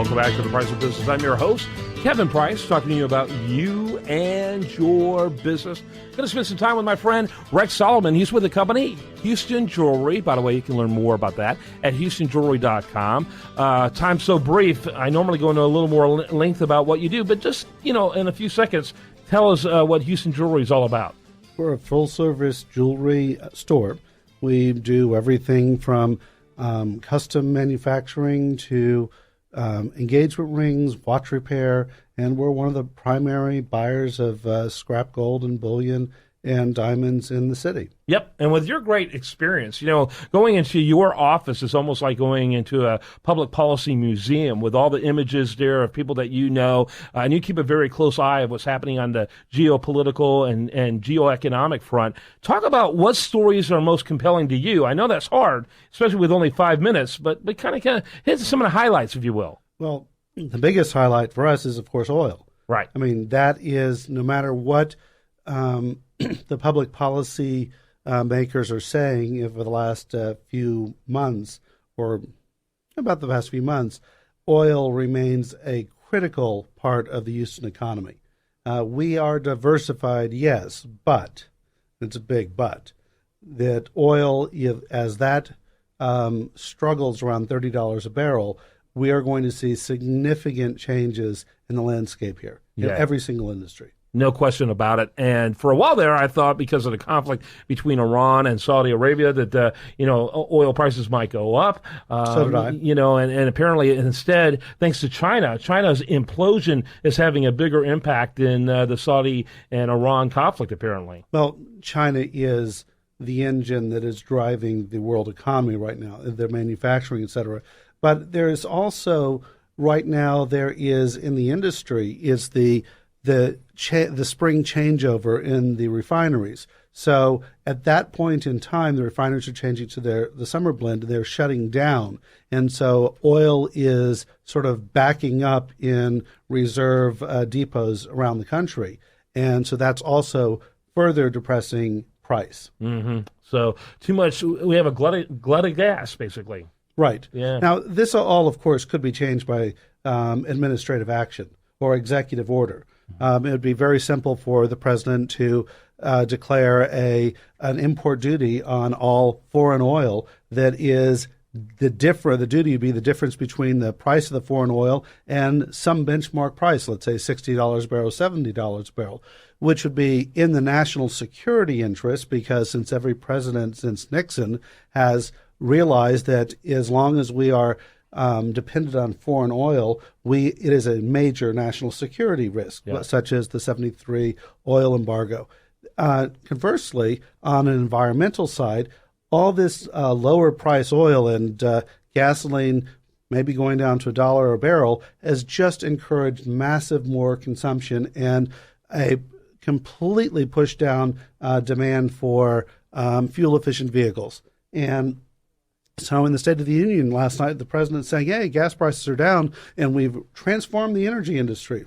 Welcome back to The Price of Business. I'm your host, Kevin Price, talking to you about you and your business. Going to spend some time with my friend Rex Solomon. He's with the company Houston Jewelry. By the way, you can learn more about that at houstonjewelry.com. Time's so brief, I normally go into a little more length about what you do, but just, in a few seconds, tell us what Houston Jewelry is all about. We're a full-service jewelry store. We do everything from custom manufacturing to engagement rings, watch repair, and we're one of the primary buyers of scrap gold and bullion and diamonds in the city. Yep, and with your great experience, going into your office is almost like going into a public policy museum with all the images there of people that and you keep a very close eye of what's happening on the geopolitical and geoeconomic front. Talk about what stories are most compelling to you. I know that's hard, especially with only 5 minutes, but kind of hit some of the highlights, if you will. Well, the biggest highlight for us is, of course, oil. Right. I mean, that is, no matter what the public policy makers are saying over the last few months, or about the past few months, oil remains a critical part of the Houston economy. We are diversified, yes, but, it's a big but, that oil, as that struggles around $30 a barrel, we are going to see significant changes in the landscape here, in every single industry. No question about it. And for a while there, I thought because of the conflict between Iran and Saudi Arabia that, oil prices might go up. So did I. And apparently instead, thanks to China's implosion is having a bigger impact in the Saudi and Iran conflict, apparently. Well, China is the engine that is driving the world economy right now, their manufacturing, et cetera. But there is also, right now, there is in the industry, is the spring changeover in the refineries. So at that point in time, the refineries are changing to the summer blend. They're shutting down. And so oil is sort of backing up in reserve depots around the country. And so that's also further depressing price. Mm-hmm. So too much, we have a glut of gas, basically. Right. Yeah. Now, this all, of course, could be changed by administrative action or executive order. It would be very simple for the president to declare an import duty on all foreign oil that is the duty would be the difference between the price of the foreign oil and some benchmark price, let's say $60 a barrel, $70 a barrel, which would be in the national security interest because since every president since Nixon has realized that as long as we are dependent on foreign oil, it is a major national security risk, such as the 73 oil embargo. Conversely, on an environmental side, all this lower price oil and gasoline maybe going down to $1 a barrel has just encouraged massive more consumption and a completely pushed down demand for fuel-efficient vehicles. And so in the State of the Union last night, the president saying, hey, gas prices are down, and we've transformed the energy industry.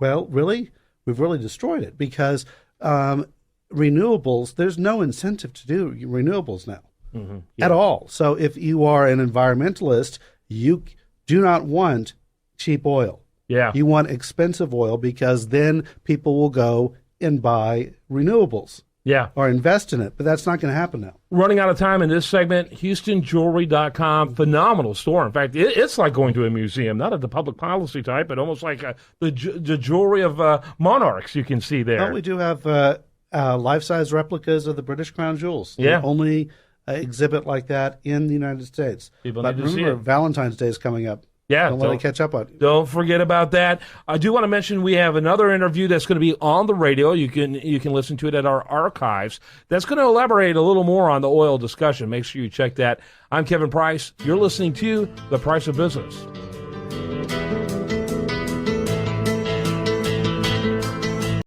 Well, really? We've really destroyed it because renewables, there's no incentive to do renewables now at all. So if you are an environmentalist, you do not want cheap oil. Yeah. You want expensive oil because then people will go and buy renewables. Yeah. Or invest in it, but that's not going to happen now. Running out of time in this segment, houstonjewelry.com, phenomenal store. In fact, it's like going to a museum, not of the public policy type, but almost like the jewelry of monarchs you can see there. Well, we do have life-size replicas of the British Crown jewels. Yeah. The only exhibit like that in the United States. People but need to see remember, it. Valentine's Day is coming up. Yeah, Don't let it catch up on you. Don't forget about that. I do want to mention we have another interview that's going to be on the radio. You can listen to it at our archives. That's going to elaborate a little more on the oil discussion. Make sure you check that. I'm Kevin Price. You're listening to The Price of Business.